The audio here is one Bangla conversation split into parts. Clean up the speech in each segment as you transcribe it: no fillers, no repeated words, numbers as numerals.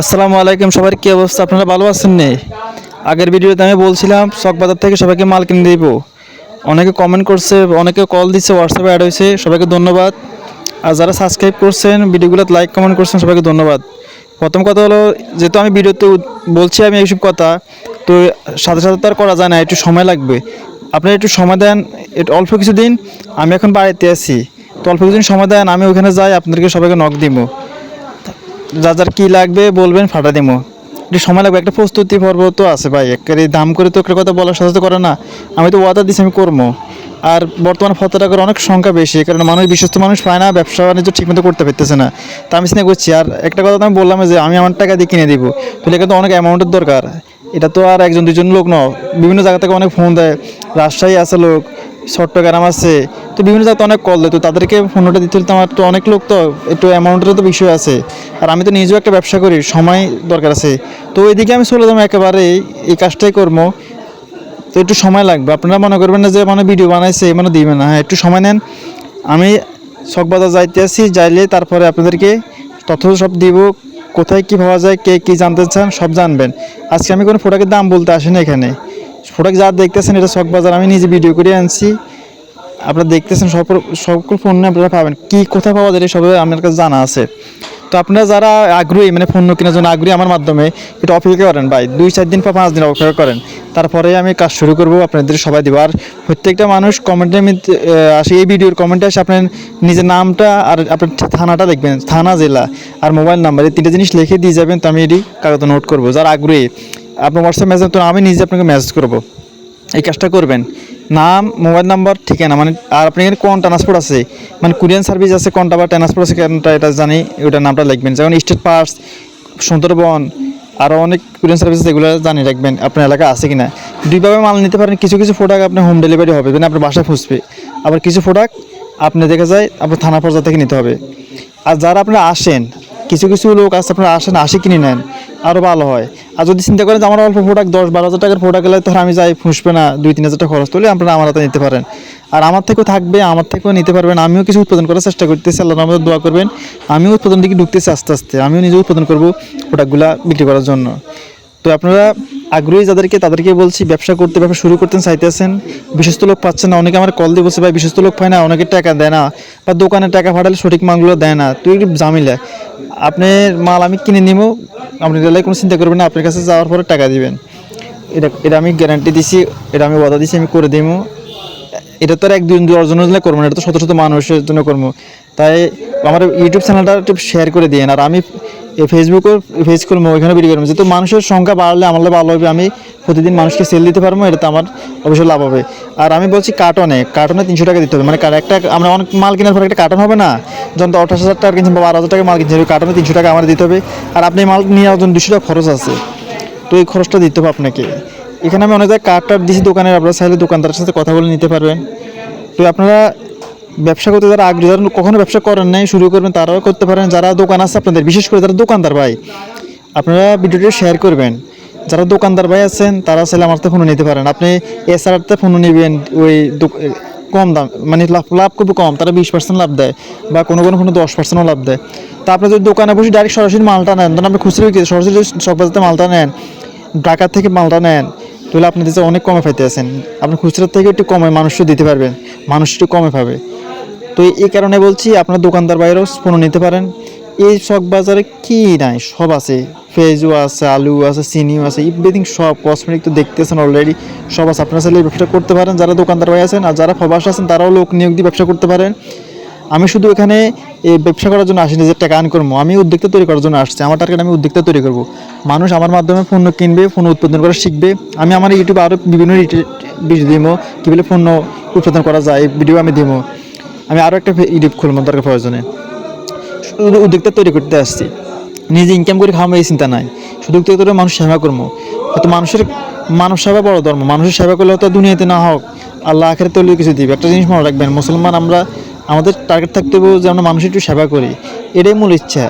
আসসালামু আলাইকুম, সবার কি অবস্থা? আপনারা ভালো আছেন? নেই আগের ভিডিওতে আমি বলছিলাম চকবাজার থেকে সবাইকে মাল কিনে দিব। অনেকে কমেন্ট করছে, অনেকে কল দিচ্ছে, হোয়াটসঅ্যাপে অ্যাড হয়েছে, সবাইকে ধন্যবাদ। আর যারা সাবস্ক্রাইব করছেন, ভিডিওগুলো লাইক কমেন্ট করছেন, সবাইকে ধন্যবাদ। প্রথম কথা হলো, যেহেতু আমি ভিডিওতে বলছি আমি এইসব কথা, তো সাথে সাথে তো আর করা যায় না, একটু সময় লাগবে। আপনারা একটু সময় দেন, একটু অল্প কিছু দিন। আমি এখন বাড়িতে আছি, তো অল্প কিছুদিন সময় দেন, আমি ওইখানে যাই, আপনাদেরকে সবাইকে নক দিব। যার যার কী লাগবে বলবেন, ফাটা দেবো। একটু সময় লাগবে, একটা প্রস্তুতি পর্ব তো আছে ভাই। একেবারে দাম করে তো একটা কথা বলার সাথে করে না। আমি তো ওয়াদা দিচ্ছি আমি করবো। আর বর্তমানে 70 টাকার অনেক সংখ্যা বেশি, কারণ মানুষ, বিশ্বস্ত মানুষ পায় না, ব্যবসা বাণিজ্য ঠিকমতো করতে পারতেছে না। তা আমি চিন্তা করছি, আর একটা কথা তো আমি বললাম যে আমি আমার টাকা দিয়ে কিনে দিব, তাহলে কিন্তু অনেক অ্যামাউন্টের দরকার। এটা তো আর একজন দুজন লোক নয়, বিভিন্ন জায়গা থেকে অনেক ফোন দেয়। রাজশাহী আছে লোক, চট্টগ্রাম আছে, তো বিভিন্ন জায়গাতে অনেক কল দেয়, তো তাদেরকে ফোনটা দিতে হলে তো আমার তো অনেক লোক, তো একটু অ্যামাউন্টেরও তো বিষয় আছে। আর আমি তো নিজেও একটা ব্যবসা করি, সময় দরকার আছে। তো ওইদিকে আমি চলে যাবো একেবারে, এই কাজটাই করবো। তো একটু সময় লাগবে। আপনারা মনে করবেন না যে মানে ভিডিও বানাইছে মানে দিবেন না। হ্যাঁ, একটু সময় নেন। আমি চকবাজার যাইতে আসি, যাইলে তারপরে আপনাদেরকে তথ্য সব দিব, কোথায় কী পাওয়া যায়, কে কী জানতে চান সব জানবেন। আজকে আমি কোনো প্রোডাক্টের দাম বলতে আসি না এখানে। প্রোডাক্ট যা দেখতেছেন এটা চকবাজার, আমি নিজে ভিডিও করে আনছি। আপনারা দেখতেছেন, সকল পণ্য আপনারা পাবেন। কী কোথায় পাওয়া যায় সব আপনার কাছে জানা আছে। তো আপনারা যারা আগ্রহী, মানে পণ্য কেনার জন্য আগ্রহী আমার মাধ্যমে, এটা অপেক্ষা করেন ভাই, 2-4 দিন বা 5 দিন অপেক্ষা করেন। তারপরে আমি কাজ শুরু করবো, আপনাদের সবাই দিব। আর প্রত্যেকটা মানুষ কমেন্টে আসে, এই ভিডিওর কমেন্টে আসে আপনার নিজের নামটা আর আপনার থানাটা লিখবেন, থানা, জেলা আর মোবাইল নাম্বার, এই 3টে জিনিস লিখে দিয়ে যাবেন। তো আমি এটি কাগজে নোট করবো। যারা আগ্রহী আপনার হোয়াটসঅ্যাপ মেসেজ, তো আমি নিজে আপনাকে মেসেজ করবো। এই কাজটা করবেন। নাম, মোবাইল নাম্বার, ঠিকানা, মানে আর আপনি এখানে কোন ট্রান্সপোর্ট আছে, মানে কুরিয়ান সার্ভিস আছে কোনটা বা ট্রান্সপোর্ট আছে কোনটা, এটা জানি, ওটার নামটা লিখবেন। যেমন স্টেট পার্স, সুন্দরবন, আরও অনেক কুরিয়ান সার্ভিস এগুলো জানি রাখবেন আপনার এলাকা আছে কিনা। দুইভাবে মাল নিতে পারেন। কিছু কিছু প্রোডাক্ট আপনার হোম ডেলিভারি হবে, মানে আপনার বাসায় পৌঁছবে। আবার কিছু প্রোডাক্ট আপনি দেখা যায় আপনার থানা পর্যায়ে থেকে নিতে হবে। আর যারা আপনারা আসেন, কিছু কিছু লোক আছে আপনারা আসেন, আসি কিনে নেন, আরও ভালো হয়। আর যদি চিন্তা করেন যে আমার অল্প প্রোডাক্ট 10-12 হাজার টাকার প্রোডাক্ট গেলে, তখন আমি যাই ফুসবে না, 2-3 হাজার টাকা খরচ তুলে আপনারা আমার হাতে নিতে পারেন। আর আমার থেকেও থাকবে, আমার থেকেও নিতে পারবেন। আমিও কিছু উৎপাদন করার চেষ্টা করতেছি, আল্লাহর আমাদের দোয়া করবেন। আমিও উৎপাদন দিকে ঢুকতেছি আস্তে আস্তে, আমিও নিজে উৎপাদন করবো প্রোডাক্টগুলো বিক্রি করার জন্য। তো আপনারা আগ্রহী যাদেরকে, তাদেরকে বলছি, ব্যবসা শুরু করতেন চাইতেছেন, বিশ্বস্ত লোক পাচ্ছেন না। অনেকে আমার কল দিয়ে বলছে ভাই বিশ্বস্ত লোক পায় না, অনেকে টাকা দেয় না, বা দোকানে টাকা পাঠালে সঠিক মালগুলো দেয় না, তো একটু ঝামেলা। আপনার মাল আমি কিনে নিব, আপনি রেলাই কোনো চিন্তা করবেন না, আপনার কাছে যাওয়ার পরে টাকা দিবেন। এটা আমি গ্যারান্টি দিছি, এটা আমি ওয়াদা দিছি, আমি করে দিব। এটা তো আর 1-2 জনের জন্য করবো না, এটা তো শত শত মানুষের জন্য করবো। তাই আমার ইউটিউব চ্যানেলটা একটু শেয়ার করে দিন। আর আমি ফেসবুকেও পেজ করবো, ওইখানে ভিডিও করবো। যেহেতু মানুষের সংখ্যা বাড়লে আমার ভালো হবে, আমি প্রতিদিন মানুষকে সেল দিতে পারবো, এটা তো আমার অবশ্যই লাভ হবে। আর আমি বলছি কার্টনে 300 টাকা দিতে হবে, মানে একটা আমরা অনেক মাল কেনার পর একটা কার্টন হবে না, যখন তো 28,000 টাকা কিনছেন বা 12,000 টাকা মাল কিনছেন, ওই কার্টনে 300 টাকা আমার দিতে হবে। আর আপনি মাল নিয়ে আসবেন, 200 টাকা খরচ আছে, তো এই খরচটা দিতে হবে আপনাকে। এখানে আমি অনেক জায়গায় কার্ড দিচ্ছি দোকানের, আপনারা চাইলে দোকানদারের সাথে কথা বলে নিতে পারবেন। তো আপনারা ব্যবসা করতে যারা আগ্রহী, যারা কখনো ব্যবসা করেন নাই, শুরু করবেন, তারাও করতে পারেন। যারা দোকান আছে আপনাদের, বিশেষ করে যারা দোকানদার ভাই, আপনারা ভিডিওটি শেয়ার করবেন। যারা দোকানদার ভাই আছেন তারা চাইলে আমার তো ফোনও নিতে পারেন। আপনি এসআরতে ফোনও নেবেন, ওই কম দাম, মানে লাভ খুব কম, তারা 20% লাভ দেয়, বা কোনো কোনো ফোনে 10%ও লাভ দেয়। তা আপনি যদি দোকানে বসে ডাইরেক্ট সরাসরি মালটা নেন, তখন আপনি খুচরো বিক্রি, সরাসরি চকবাজারে মালটা নেন, ঢাকা থেকে মালটা নেন, তাহলে আপনি দিতে অনেক কমে পাইতে আছেন। আপনি খুচরার থেকে একটু কমে মানুষও দিতে পারবেন, মানুষ একটু কমে পাবে। তো এই কারণে বলছি আপনার দোকানদার বাইরেও পণ্য নিতে পারেন। এই চকবাজারে কি নাই, সব আছে। পেঁয়াজও আছে, আলু আছে, চিনিও আছে, এভরিথিং সব, কসমেটিক তো দেখতেছেন অলরেডি, সব আছে। আপনারা চাইলে ব্যবসা করতে পারেন, যারা দোকানদার ভাই আছেন। আর যারা প্রবাসী আছেন তারাও লোক নিয়োগ দিয়ে ব্যবসা করতে পারেন। আমি শুধু এখানে এই ব্যবসা করার জন্য আসিনি যে টাকা আর্ন করবো, আমি উদ্যোক্তা তৈরি করার জন্য আসছি। আমার টার্গেট, আমি উদ্যোক্তা তৈরি করবো। মানুষ আমার মাধ্যমে পণ্য কিনবে, পণ্য উৎপাদন করা শিখবে। আমি আমার ইউটিউবে আরও বিভিন্ন ভিডিও দিব, কীভাবে পণ্য উৎপাদন করা যায়, এই ভিডিও আমি দিব। আমি আরও একটা ইউটিউব খুলবো দরকার প্রয়োজনে। শুধু উদ্যোক্তা তৈরি করতে আসছি, নিজে ইনকাম করে খাওয়াবো এই চিন্তা নাই। শুধু উদ্যোক্তা তৈরি, মানুষ সেবা করবো। হয়তো মানব সেবা বড় ধর্ম, মানুষের সেবা করলে হয়তো দুনিয়াতে না হোক, আল্লাহ আখেরাতে তৈরি কিছু দিবে। একটা জিনিস মনে রাখবেন, মুসলমান আমরা, আমাদের টার্গেট থাকতে হবে যে আমরা মানুষের একটু সেবা করি, এটাই মূল ইচ্ছা।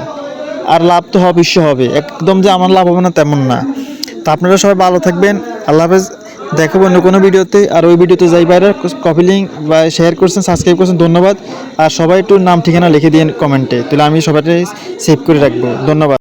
আর লাভ তো হবে, বিশ্ব হবে, একদম যে আমার লাভ হবে না তেমন না। তো আপনারা সবাই ভালো থাকবেন, আল্লাহ হাফেজ। দেখাবো অন্য কোনো ভিডিওতে। আর ওই ভিডিওতে যাই বাইরে কপি লিঙ্ক বা শেয়ার করছেন, সাবস্ক্রাইব করছেন, ধন্যবাদ। আর সবাই একটু নাম ঠিকানা লিখে দিন কমেন্টে, তাহলে আমি সবাইটাই সেভ করে রাখবো। ধন্যবাদ।